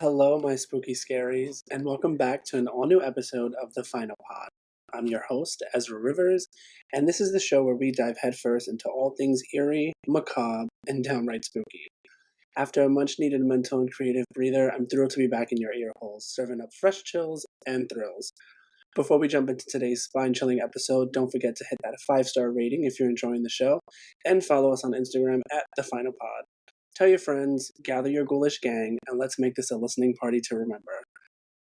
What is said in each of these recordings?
Hello, my spooky scaries, and welcome back to an all new episode of The Final Pod. I'm your host, Ezra Rivers, and this is the show where we dive headfirst into all things eerie, macabre, and downright spooky. After a much needed mental and creative breather, I'm thrilled to be back in your ear holes, serving up fresh chills and thrills. Before we jump into today's spine chilling episode, don't forget to hit that 5-star rating if you're enjoying the show, and follow us on Instagram at The Final Pod. Tell your friends, gather your ghoulish gang, and let's make this a listening party to remember.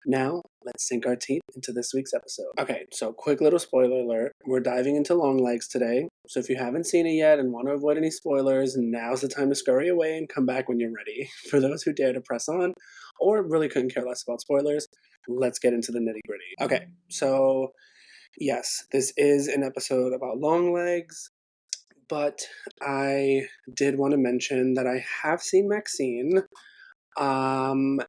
Now, let's sink our teeth into this week's episode. Okay, so quick little spoiler alert. We're diving into Longlegs today, so if you haven't seen it yet and want to avoid any spoilers, now's the time to scurry away and come back when you're ready. For those who dare to press on, or really couldn't care less about spoilers, let's get into the nitty gritty. Okay, so yes, this is an episode about Longlegs. But I did want to mention that I have seen Maxine, and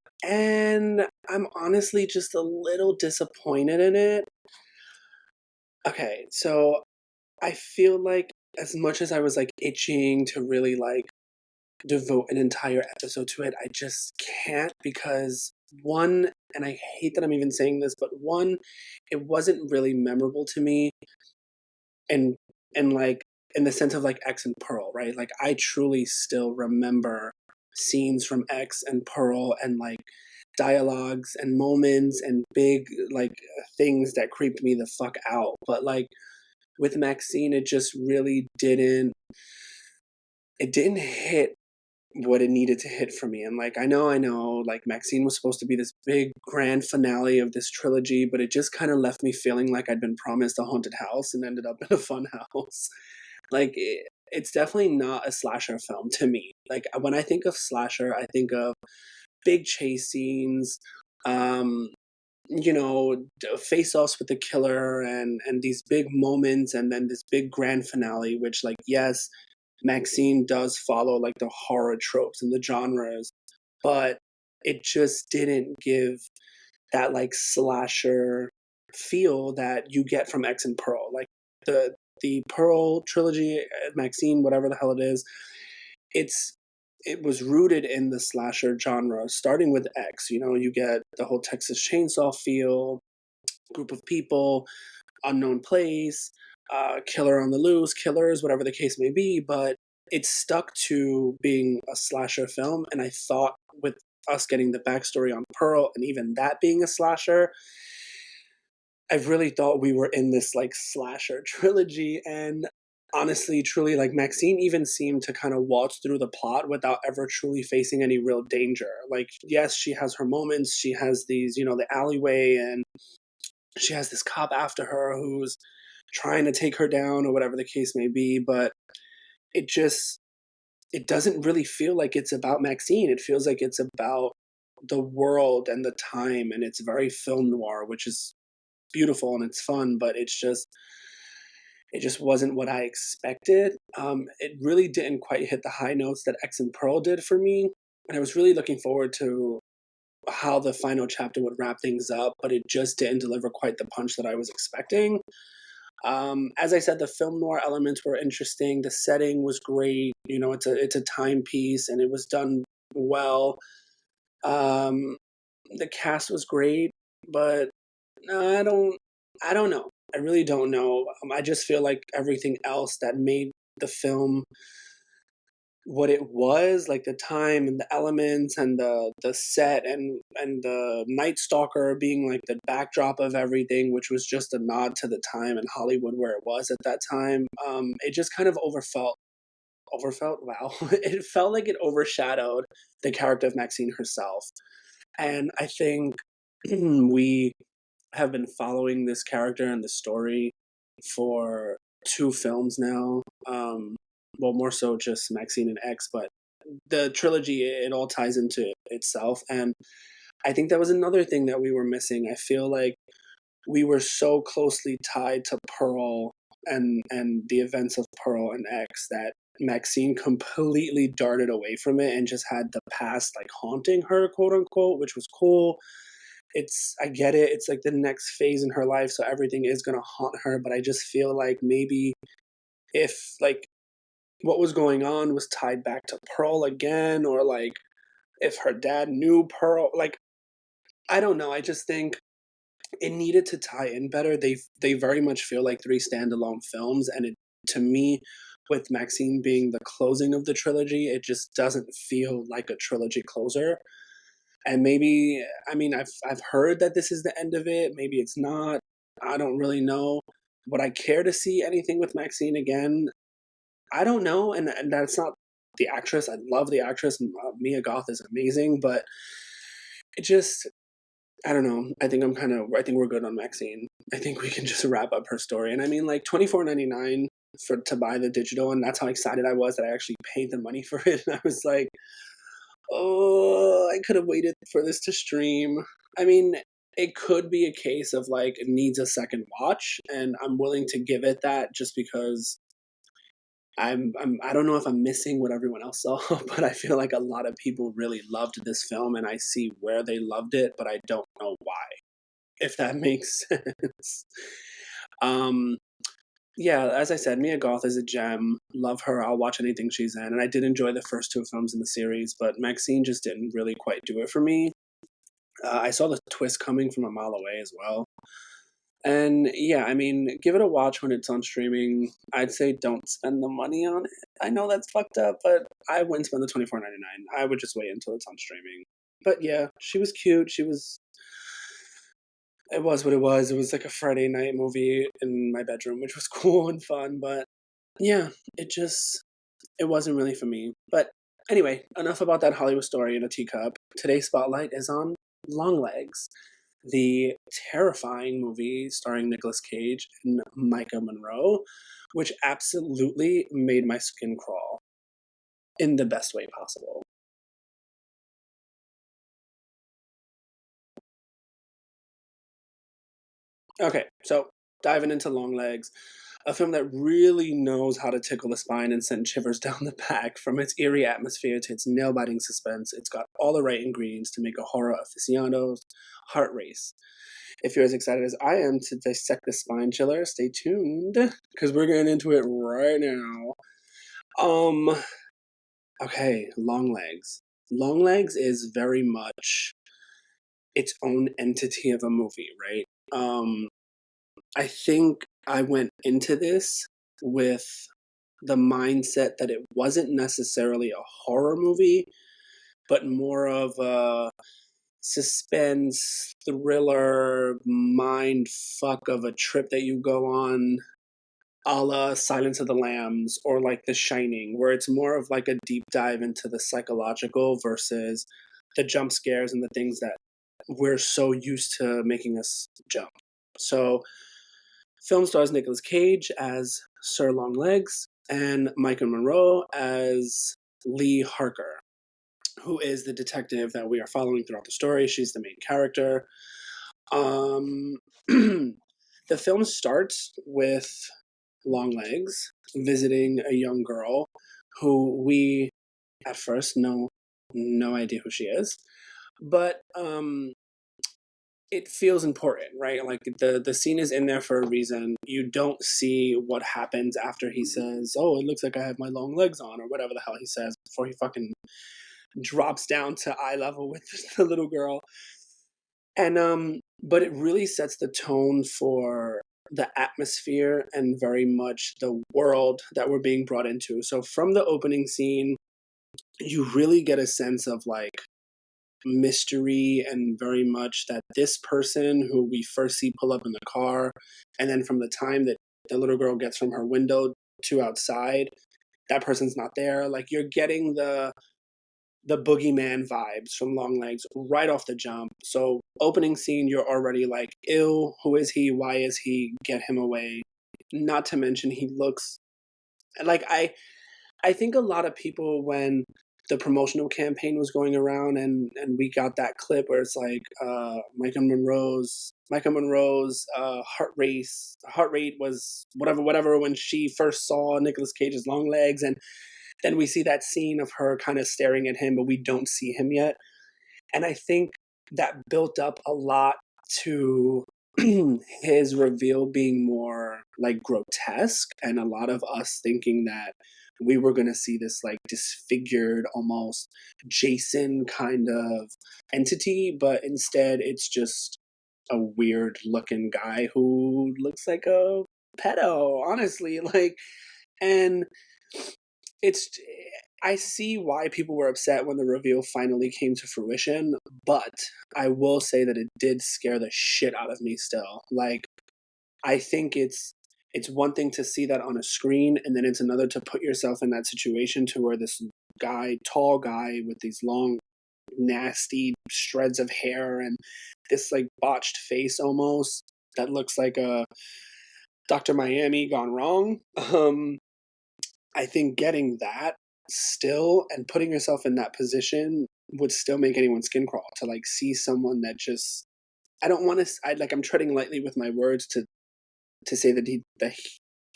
I'm honestly just a little disappointed in it. Okay, so I feel like as much as I was like itching to really like devote an entire episode to it, I just can't because one, and I hate that I'm even saying this, but one, it wasn't really memorable to me, and and like in the sense of like X and Pearl, right? Like I truly still remember scenes from X and Pearl and like dialogues and moments and big like things that creeped me the fuck out. But like with Maxine, it just really didn't hit what it needed to hit for me. And like I know, like Maxine was supposed to be this big grand finale of this trilogy, but it just kind of left me feeling like I'd been promised a haunted house and ended up in a fun house. Like it's definitely not a slasher film to me. Like when I think of slasher, I think of big chase scenes, um, face-offs with the killer and these big moments and then this big grand finale, which like yes, Maxine does follow like the horror tropes and the genres, but it just didn't give that like slasher feel that you get from X and Pearl. Like the Pearl trilogy, Maxine, whatever the hell it is, it was rooted in the slasher genre, starting with X. You know, you get the whole Texas Chainsaw feel, group of people, unknown place, killer on the loose, killers, whatever the case may be, but it stuck to being a slasher film. And I thought with us getting the backstory on Pearl and even that being a slasher, I really thought we were in this like slasher trilogy. And honestly, truly, like Maxine even seemed to kind of waltz through the plot without ever truly facing any real danger. Like, yes, she has her moments. She has these, the alleyway, and she has this cop after her who's trying to take her down or whatever the case may be. But it just, it doesn't really feel like it's about Maxine. It feels like it's about the world and the time. And it's very film noir, which is beautiful and it's fun, but it just wasn't what I expected. It really didn't quite hit the high notes that X and Pearl did for me, and I was really looking forward to how the final chapter would wrap things up, but it just didn't deliver quite the punch that I was expecting. As I said, the film noir elements were interesting. The setting was great. It's a timepiece, and it was done well. Um, the cast was great, but I don't know. I really don't know. I just feel like everything else that made the film what it was, like the time and the elements and the set and the Night Stalker being like the backdrop of everything, which was just a nod to the time in Hollywood where it was at that time. It just kind of overfelt. Wow, it felt like it overshadowed the character of Maxine herself, and I think we have been following this character and the story for 2 films now. Well, more so just Maxine and X, but the trilogy, it all ties into itself. And I think that was another thing that we were missing. I feel like we were so closely tied to Pearl and the events of Pearl and X that Maxine completely darted away from it and just had the past like haunting her, quote unquote, which was cool. I get it, it's like the next phase in her life, so everything is gonna haunt her, but I just feel like maybe if like what was going on was tied back to Pearl again, or like if her dad knew Pearl. Like, I don't know. I just think it needed to tie in better. They very much feel like three standalone films, and it to me, with Maxine being the closing of the trilogy, it just doesn't feel like a trilogy closer. And maybe, I mean, I've heard that this is the end of it. Maybe it's not. I don't really know. Would I care to see anything with Maxine again? I don't know, and that's not the actress. I love the actress. Mia Goth is amazing, but it just I don't know. I think we're good on Maxine. I think we can just wrap up her story. And I mean, like, 24.99 for to buy the digital, and that's how excited I was that I actually paid the money for it. And I was like, oh, I could have waited for this to stream. I mean, it could be a case of like it needs a second watch, and I'm willing to give it that just because I don't know if I'm missing what everyone else saw, but I feel like a lot of people really loved this film, and I see where they loved it, but I don't know why, if that makes sense. Um, yeah, as I said, Mia Goth is a gem. Love her. I'll watch anything she's in, and I did enjoy the first two films in the series, but Maxine just didn't really quite do it for me. I saw the twist coming from a mile away as well. And yeah, I mean, give it a watch when it's on streaming. I'd say don't spend the money on it. I know that's fucked up, but I wouldn't spend the 24.99. I would just wait until it's on streaming. But yeah, she was cute. It was what it was. It was like a Friday night movie in my bedroom, which was cool and fun. But yeah, it wasn't really for me. But anyway, enough about that Hollywood story in a teacup. Today's spotlight is on Longlegs, the terrifying movie starring Nicolas Cage and Micah Monroe, which absolutely made my skin crawl in the best way possible. Okay, so diving into Longlegs, a film that really knows how to tickle the spine and send shivers down the back. From its eerie atmosphere to its nail biting suspense, it's got all the right ingredients to make a horror aficionado's heart race. If you're as excited as I am to dissect the spine chiller, stay tuned because we're getting into it right now. Um, okay, Longlegs. Longlegs is very much its own entity of a movie, right? I think I went into this with the mindset that it wasn't necessarily a horror movie, but more of a suspense, thriller, mind fuck of a trip that you go on, a la Silence of the Lambs or like The Shining, where it's more of like a deep dive into the psychological versus the jump scares and the things that we're so used to making us jump. So, film stars Nicolas Cage as Sir Longlegs and Micah Monroe as Lee Harker, who is the detective that we are following throughout the story. She's the main character. Um, the film starts with Longlegs visiting a young girl who we at first know no idea who she is, but it feels important, right? Like the scene is in there for a reason. You don't see what happens after he says, "Oh, it looks like I have my long legs on," or whatever the hell he says before he fucking drops down to eye level with the little girl. And but it really sets the tone for the atmosphere and very much the world that we're being brought into. So from the opening scene, you really get a sense of like mystery and very much that this person who we first see pull up in the car, and then from the time that the little girl gets from her window to outside, that person's not there. Like you're getting the boogeyman vibes from Longlegs right off the jump. So opening scene, you're already like, ew, who is he? Why is he? Get him away. Not to mention he looks like I think a lot of people when the promotional campaign was going around and we got that clip where it's like Micah Monroe's heart rate was whatever when she first saw Nicolas Cage's long legs, and then we see that scene of her kind of staring at him, but we don't see him yet. And I think that built up a lot to his reveal being more like grotesque, and a lot of us thinking that we were going to see this like disfigured, almost Jason kind of entity, but instead it's just a weird looking guy who looks like a pedo, honestly. Like, and it's, I see why people were upset when the reveal finally came to fruition, but I will say that it did scare the shit out of me still. Like, I think it's one thing to see that on a screen, and then it's another to put yourself in that situation to where this guy, tall guy with these long, nasty shreds of hair and this like botched face almost that looks like a Dr. Miami gone wrong. I think getting that still and putting yourself in that position would still make anyone's skin crawl to like see someone that just I don't want to. I like. I'm treading lightly with my words to say that he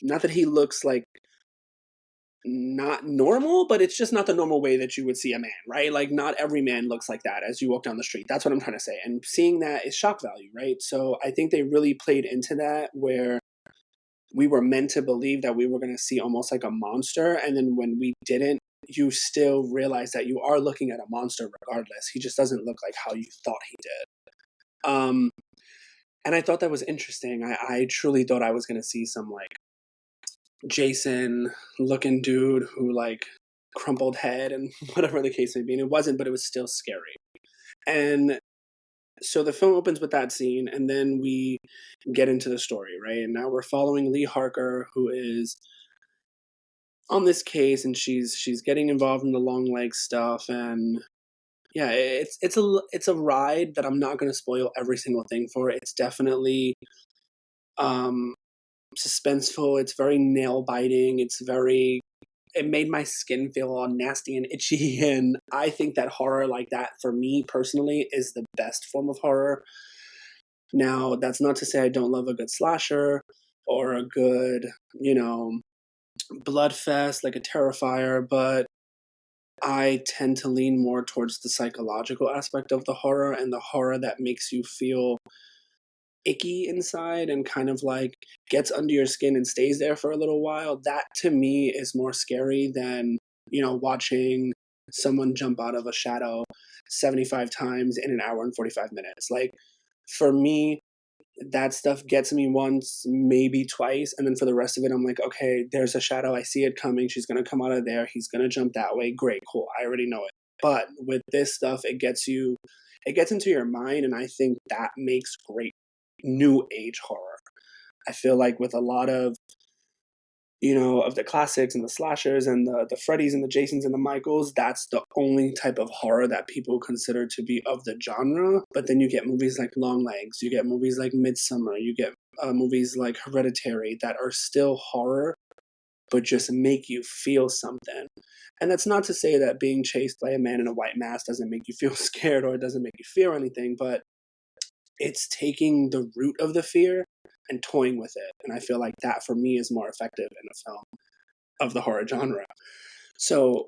not that he looks like not normal, but it's just not the normal way that you would see a man, right? Like not every man looks like that as you walk down the street. That's what I'm trying to say. And seeing that is shock value, right? So I think they really played into that where we were meant to believe that we were going to see almost like a monster, and then when we didn't, you still realize that you are looking at a monster regardless. He just doesn't look like how you thought he did. And I thought that was interesting. I truly thought I was going to see some like Jason looking dude who like crumpled head and whatever the case may be. And it wasn't, but it was still scary. And so the film opens with that scene, and then we get into the story, right? And now we're following Lee Harker, who is on this case, and she's getting involved in the Longlegs stuff, and yeah, it's a ride that I'm not going to spoil every single thing for. It's definitely um suspenseful. It's very nail biting. It made my skin feel all nasty and itchy. And I think that horror like that, for me personally, is the best form of horror. Now, that's not to say I don't love a good slasher or a good, blood fest like a Terrifier, but I tend to lean more towards the psychological aspect of the horror and the horror that makes you feel icky inside and kind of like gets under your skin and stays there for a little while. That to me is more scary than, watching someone jump out of a shadow 75 times in an hour and 45 minutes. Like for me, that stuff gets me once, maybe twice, and then for the rest of it, I'm like, okay, there's a shadow. I see it coming. She's gonna come out of there. He's gonna jump that way. Great, cool. I already know it. But with this stuff, it gets into your mind, and I think that makes great new age horror. I feel like with a lot of of the classics and the slashers and the Freddys and the Jasons and the Michaels, that's the only type of horror that people consider to be of the genre. But then you get movies like Longlegs, you get movies like Midsummer, you get movies like Hereditary that are still horror, but just make you feel something. And that's not to say that being chased by a man in a white mask doesn't make you feel scared or it doesn't make you feel anything, but it's taking the root of the fear and toying with it. And I feel like that for me is more effective in a film of the horror genre. So,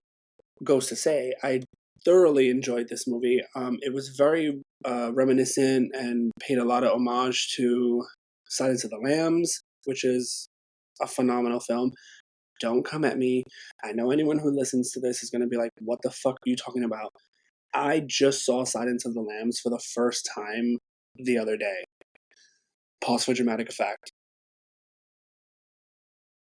goes to say, I thoroughly enjoyed this movie. It was very reminiscent and paid a lot of homage to Silence of the Lambs, which is a phenomenal film. Don't come at me. I know anyone who listens to this is going to be like, what the fuck are you talking about? I just saw Silence of the Lambs for the first time the other day. Pause for dramatic effect.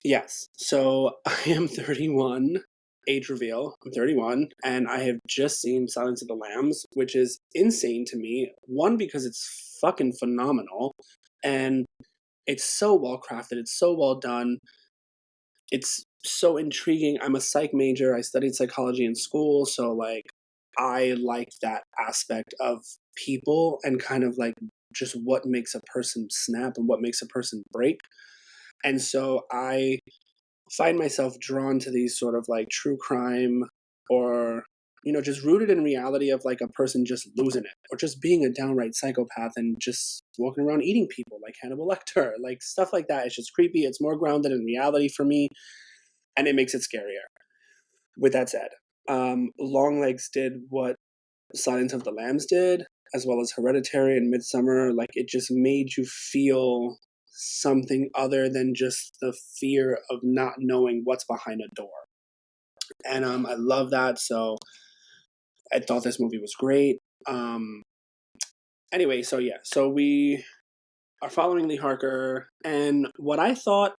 Yes. So I am 31. Age reveal. I'm 31, and I have just seen Silence of the Lambs, which is insane to me. One, because it's fucking phenomenal, and it's so well crafted. It's so well done. It's so intriguing. I'm a psych major. I studied psychology in school, so like I like that aspect of people and kind of like just what makes a person snap and what makes a person break. And so I find myself drawn to these sort of like true crime or just rooted in reality of like a person just losing it or just being a downright psychopath and just walking around eating people like Hannibal Lecter, like stuff like that. It's just creepy. It's more grounded in reality for me, and it makes it scarier. With that said, Longlegs did what Silence of the Lambs did, as well as Hereditary and Midsummer. Like it just made you feel something other than just the fear of not knowing what's behind a door. and I love that. So I thought this movie was great. Um, anyway, so yeah, so we are following Lee Harker, and what I thought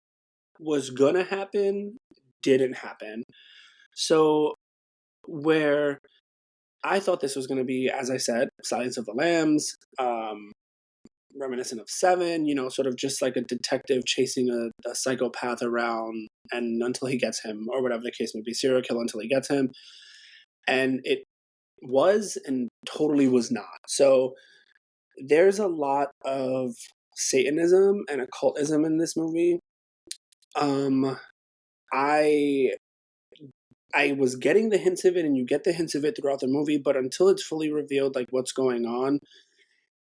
was gonna happen didn't happen. So where I thought this was gonna be, as I said, Silence of the Lambs, reminiscent of Seven, sort of just like a detective chasing a psychopath around and until he gets him, or whatever the case may be, serial killer until he gets him. And it was and totally was not. So there's a lot of Satanism and occultism in this movie. Um, I I was getting the hints of it, and you get the hints of it throughout the movie, but until it's fully revealed, like what's going on,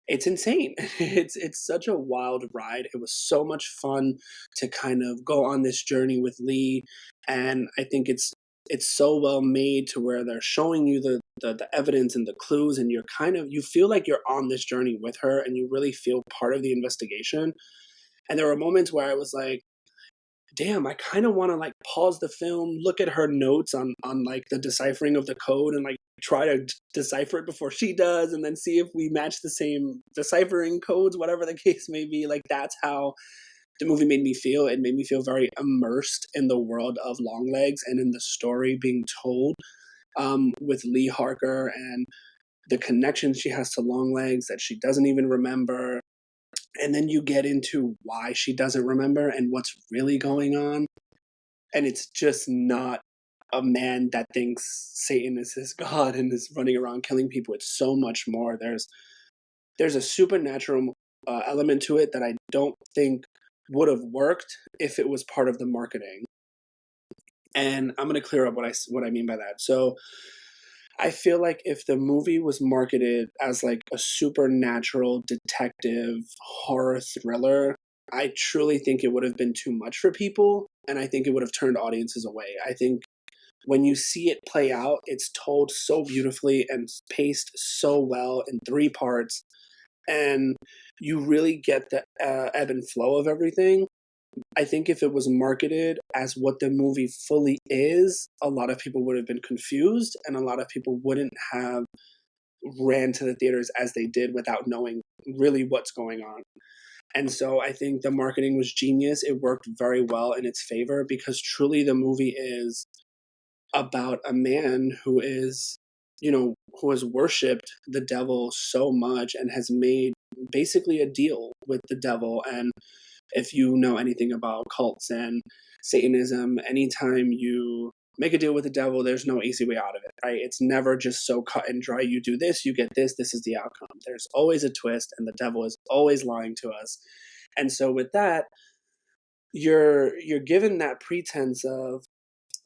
it's insane. It's such a wild ride. It was so much fun to kind of go on this journey with Lee, and I think it's so well made to where they're showing you the evidence and the clues, and you feel like you're on this journey with her, and you really feel part of the investigation. And there were moments where I was like, damn, I kind of want to like pause the film, look at her notes on like the deciphering of the code, and like try to decipher it before she does, and then see if we match the same deciphering codes, whatever the case may be. Like that's how the movie made me feel. It made me feel very immersed in the world of Longlegs and in the story being told, with Lee Harker and the connection she has to Longlegs that she doesn't even remember. And then you get into why she doesn't remember and what's really going on. And it's just not a man that thinks Satan is his god and is running around killing people. It's so much more. There's a supernatural element to it that I don't think would have worked if it was part of the marketing. And I'm going to clear up what I mean by that. So I feel like if the movie was marketed as like a supernatural detective horror thriller, I truly think it would have been too much for people, and I think it would have turned audiences away. I think when you see it play out, it's told so beautifully and paced so well in three parts, and you really get the ebb and flow of everything. I think if it was marketed as what the movie fully is, a lot of people would have been confused, and a lot of people wouldn't have ran to the theaters as they did without knowing really what's going on. And so I think the marketing was genius. It worked very well in its favor because truly the movie is about a man who has worshipped the devil so much and has made basically a deal with the devil. And if you know anything about cults and Satanism, anytime you make a deal with the devil, there's no easy way out of it, right? It's never just so cut and dry. You do this, you get this is the outcome. There's always a twist, and the devil is always lying to us. And so with that, you're given that pretense of,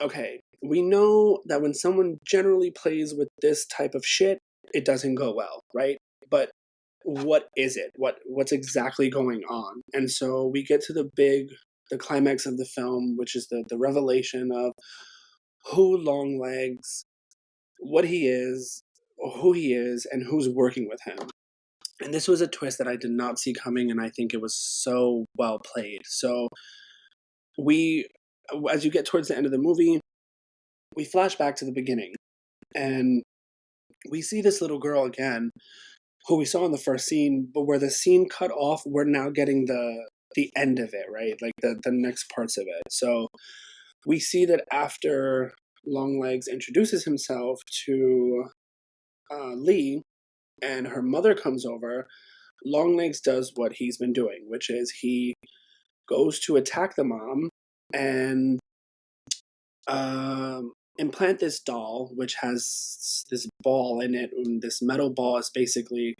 okay, we know that when someone generally plays with this type of shit, it doesn't go well, right? But what is it? What's exactly going on? And so we get to the climax of the film, which is the revelation of who Longlegs, what he is, who he is, and who's working with him. And this was a twist that I did not see coming, and I think it was so well played. So we, as you get towards the end of the movie, we flash back to the beginning, and we see this little girl again, who we saw in the first scene, but where the scene cut off, we're now getting the end of it, right? Like the next parts of it. So we see that after Longlegs introduces himself to Lee and her mother comes over, Longlegs does what he's been doing, which is he goes to attack the mom and implant this doll, which has this ball in it. And this metal ball is basically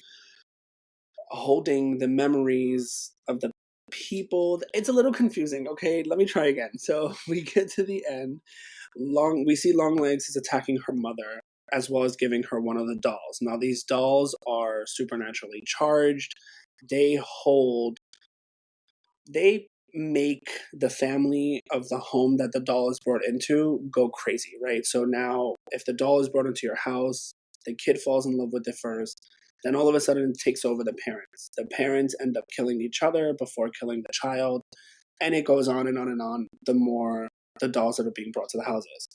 holding the memories of the people. It's a little confusing. Okay, let me try again. So we get to the end. We see Longlegs is attacking her mother as well as giving her one of the dolls. Now these dolls are supernaturally charged. They hold they make the family of the home that the doll is brought into go crazy, right? So now if the doll is brought into your house, the kid falls in love with it first, then all of a sudden it takes over the parents. The parents end up killing each other before killing the child, and it goes on and on and on the more the dolls that are being brought to the houses.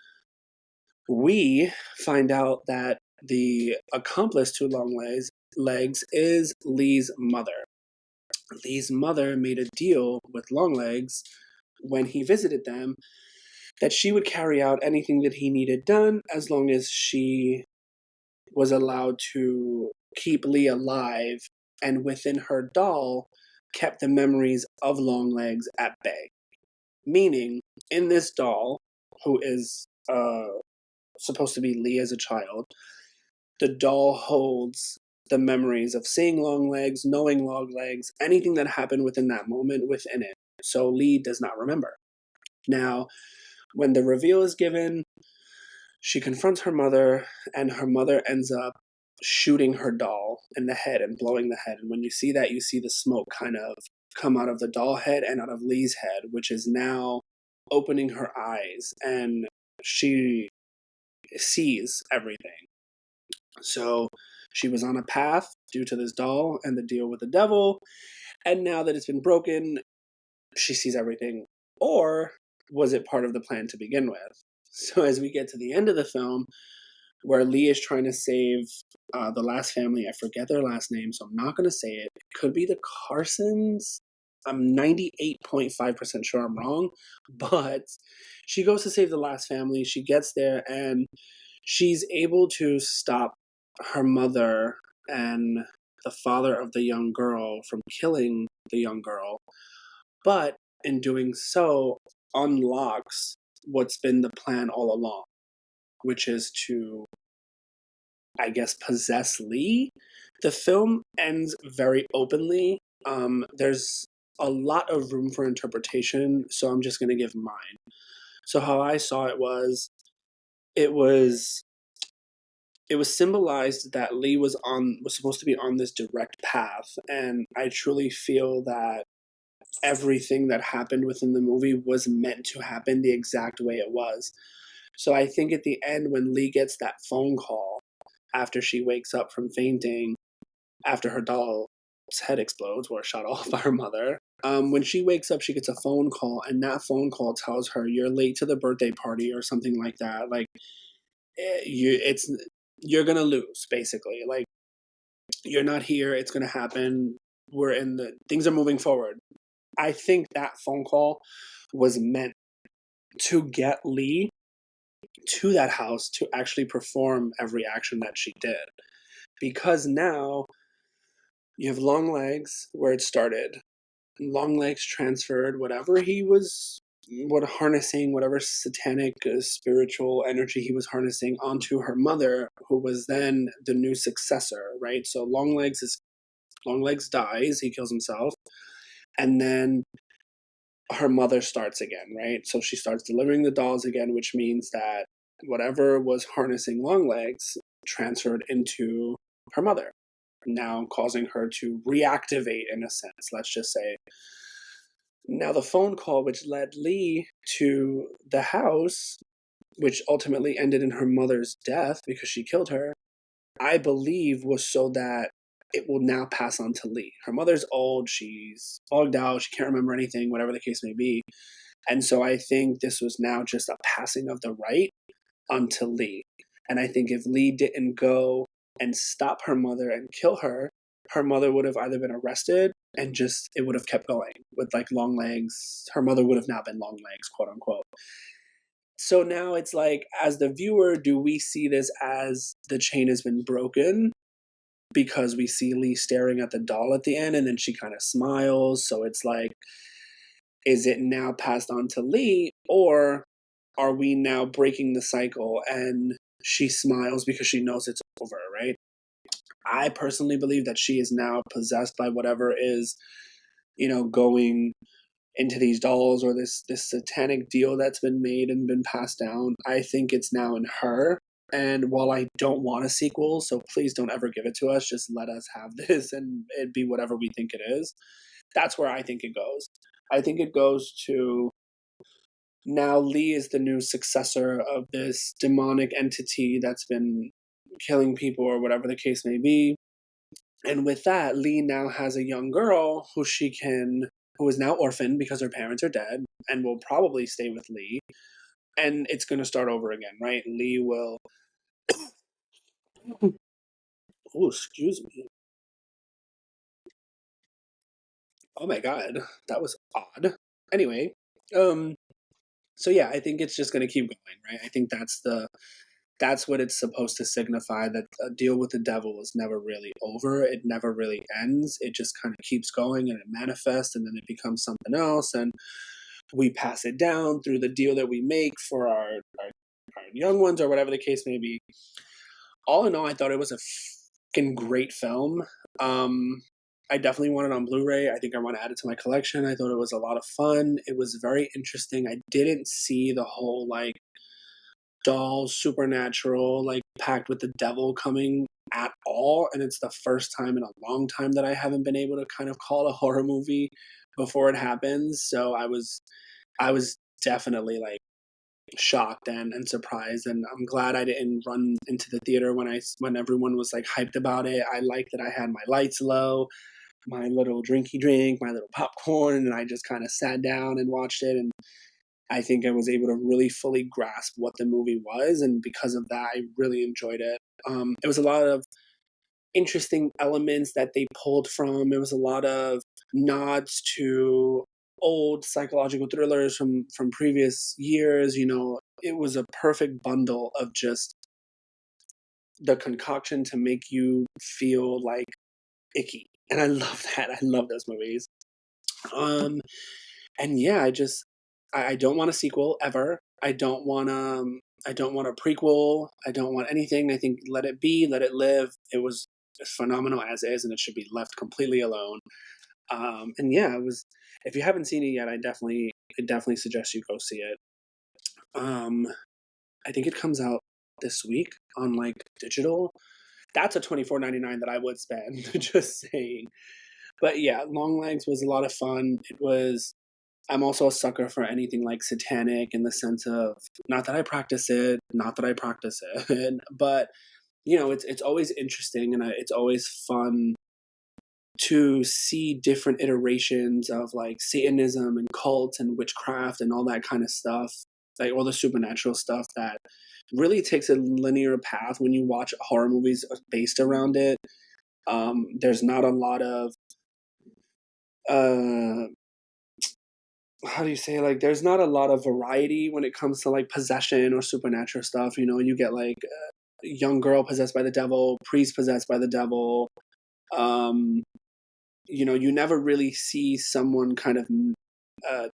We find out that the accomplice to Legs is Lee's mother. Lee's mother made a deal with Longlegs when he visited them that she would carry out anything that he needed done as long as she was allowed to keep Lee alive and within her doll kept the memories of Longlegs at bay. Meaning, in this doll, who is supposed to be Lee as a child, the doll holds the memories of seeing Longlegs, knowing Longlegs, anything that happened within that moment within it. So Lee does not remember. Now, when the reveal is given, she confronts her mother, and her mother ends up shooting her doll in the head and blowing the head. And when you see that, you see the smoke kind of come out of the doll head and out of Lee's head, which is now opening her eyes, and she sees everything. So she was on a path due to this doll and the deal with the devil, and now that it's been broken, she sees everything. Or was it part of the plan to begin with? So as we get to the end of the film, where Lee is trying to save the last family, I forget their last name, so I'm not going to say it. It could be the Carsons. I'm 98.5% sure I'm wrong, but she goes to save the last family. She gets there and she's able to stop her mother and the father of the young girl from killing the young girl, but in doing so, unlocks what's been the plan all along, which is to, I guess, possess Lee. The film ends very openly. There's a lot of room for interpretation, so I'm just going to give mine. So how I saw it was it was symbolized that Lee was supposed to be on this direct path, and I truly feel that everything that happened within the movie was meant to happen the exact way it was. So I think at the end when Lee gets that phone call after she wakes up from fainting, after her doll's head explodes or shot off by her mother, when she wakes up, she gets a phone call, and that phone call tells her you're late to the birthday party or something like that. Like you're gonna lose basically. Like you're not here. It's gonna happen. We're in the things are moving forward. I think that phone call was meant to get Lee to that house to actually perform every action that she did. Because now you have Longlegs where it started. Longlegs transferred whatever he was what harnessing, whatever satanic spiritual energy he was harnessing onto her mother, who was then the new successor, right? So Longlegs dies, he kills himself, and then her mother starts again, right? So she starts delivering the dolls again, which means that whatever was harnessing Longlegs transferred into her mother, now causing her to reactivate in a sense, let's just say. Now, the phone call which led Lee to the house, which ultimately ended in her mother's death because she killed her, I believe was so that it will now pass on to Lee. Her mother's old, she's bugged out, she can't remember anything, whatever the case may be. And so I think this was now just a passing of the right onto Lee. And I think if Lee didn't go and stop her mother and kill her, her mother would have either been arrested and just it would have kept going with like Longlegs. Her mother would have now been Longlegs, quote unquote. So now it's like, as the viewer, do we see this as the chain has been broken? Because we see Lee staring at the doll at the end and then she kind of smiles. So it's like, is it now passed on to Lee, or are we now breaking the cycle and she smiles because she knows it's over, right? I personally believe that she is now possessed by whatever is, going into these dolls or this satanic deal that's been made and been passed down. I think it's now in her. And while I don't want a sequel, so please don't ever give it to us, just let us have this and it be whatever we think it is. That's where I think it goes. I think it goes to now Lee is the new successor of this demonic entity that's been killing people or whatever the case may be. And with that, Lee now has a young girl who is now orphaned because her parents are dead and will probably stay with Lee. and it's gonna start over again, right? Lee will oh, excuse me. Oh my god, that was odd. Anyway, um, so yeah, I think it's just gonna keep going, right? I think that's what it's supposed to signify, that a deal with the devil is never really over. It never really ends. It just kind of keeps going and it manifests and then it becomes something else. And we pass it down through the deal that we make for our young ones or whatever the case may be. All in all, I thought it was a fucking great film. Um, I definitely want it on Blu-ray. I think I want to add it to my collection. I thought it was a lot of fun. It was very interesting. I didn't see the whole like doll supernatural like packed with the devil coming at all, and it's the first time in a long time that I haven't been able to kind of call a horror movie before it happens. So I was definitely like shocked and surprised, and I'm glad I didn't run into the theater when everyone was like hyped about it. I like that I had my lights low, my little drinky drink, my little popcorn, and I just kind of sat down and watched it. And I think I was able to really fully grasp what the movie was, and because of that, I really enjoyed it. It was a lot of interesting elements that they pulled from. It was a lot of nods to old psychological thrillers from previous years. You know, it was a perfect bundle of just the concoction to make you feel like icky, and I love that. I love those movies. Um, and yeah, I don't want a sequel ever. I don't want a prequel. I don't want anything. I think let it be, let it live. It was phenomenal as is, and it should be left completely alone. And yeah, it was. If you haven't seen it yet, I definitely suggest you go see it. Um, I think it comes out this week on like digital. That's a 24.99 that I would spend. Just saying. But yeah, Longlegs was a lot of fun. It was. I'm also a sucker for anything like satanic, in the sense of, not that I practice it, not that I practice it, but you know, it's always interesting, and it's always fun to see different iterations of like Satanism and cults and witchcraft and all that kind of stuff, like all the supernatural stuff that really takes a linear path when you watch horror movies based around it. There's not a lot of uh how do you say, like, there's not a lot of variety when it comes to like possession or supernatural stuff. You know, you get like a young girl possessed by the devil, priest possessed by the devil. um you know, you never really see someone kind of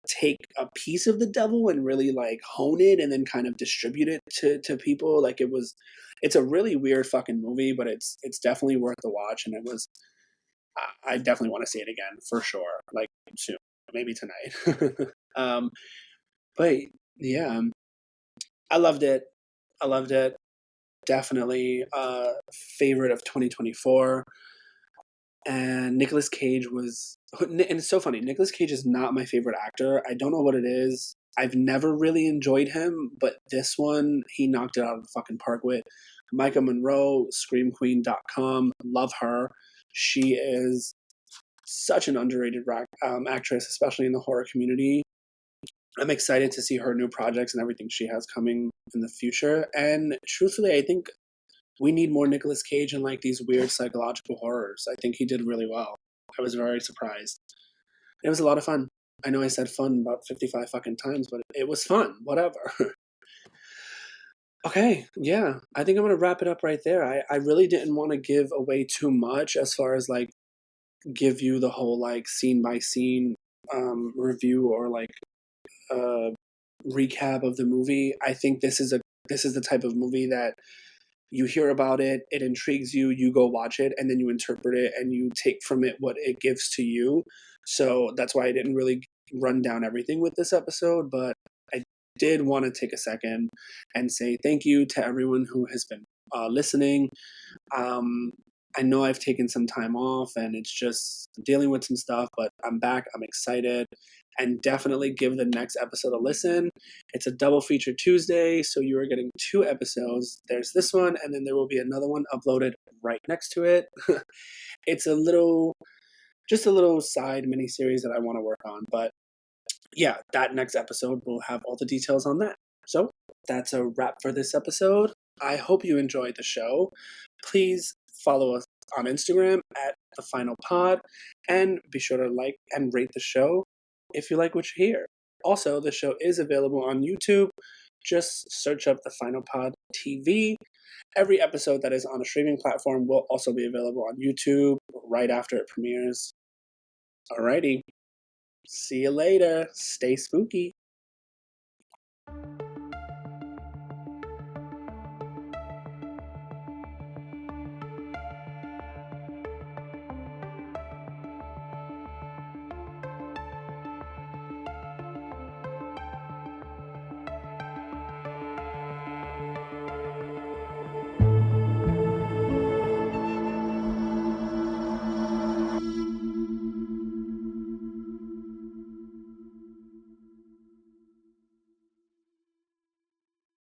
take a piece of the devil and really like hone it and then kind of distribute it to people. Like, it's a really weird fucking movie, but it's definitely worth the watch. And it was, I definitely want to see it again for sure, like soon, maybe tonight. um but yeah, I loved it. I loved it. Definitely favorite of 2024. And Nicolas Cage was, and it's so funny. Nicolas Cage is not my favorite actor. I don't know what it is. I've never really enjoyed him, but this one, he knocked it out of the fucking park with. Micah Monroe, ScreamQueen.com, love her. She is such an underrated actress, especially in the horror community. I'm excited to see her new projects and everything she has coming in the future. And truthfully, I think we need more Nicolas Cage in like these weird psychological horrors. I think he did really well. I was very surprised. It was a lot of fun. I know I said fun about 55 fucking times, but it was fun. Whatever. Okay, yeah. I think I'm gonna wrap it up right there. I really didn't want to give away too much as far as like give you the whole like scene by scene review or like uh recap of the movie. I think this is the type of movie that you hear about it, it intrigues you, you go watch it, and then you interpret it and you take from it what it gives to you. So that's why I didn't really run down everything with this episode, but I did want to take a second and say thank you to everyone who has been listening. Um, I know I've taken some time off and it's just dealing with some stuff, but I'm back. I'm excited, and definitely give the next episode a listen. It's a double feature Tuesday, so you are getting two episodes. There's this one, and then there will be another one uploaded right next to it. It's just a little side mini series that I want to work on. But yeah, that next episode will have all the details on that. So that's a wrap for this episode. I hope you enjoyed the show. Please follow us on Instagram at The Final Pod, and be sure to like and rate the show if you like what you hear. Also, the show is available on YouTube. Just search up The Final Pod TV. Every episode that is on a streaming platform will also be available on YouTube right after it premieres. Alrighty. See you later. Stay spooky.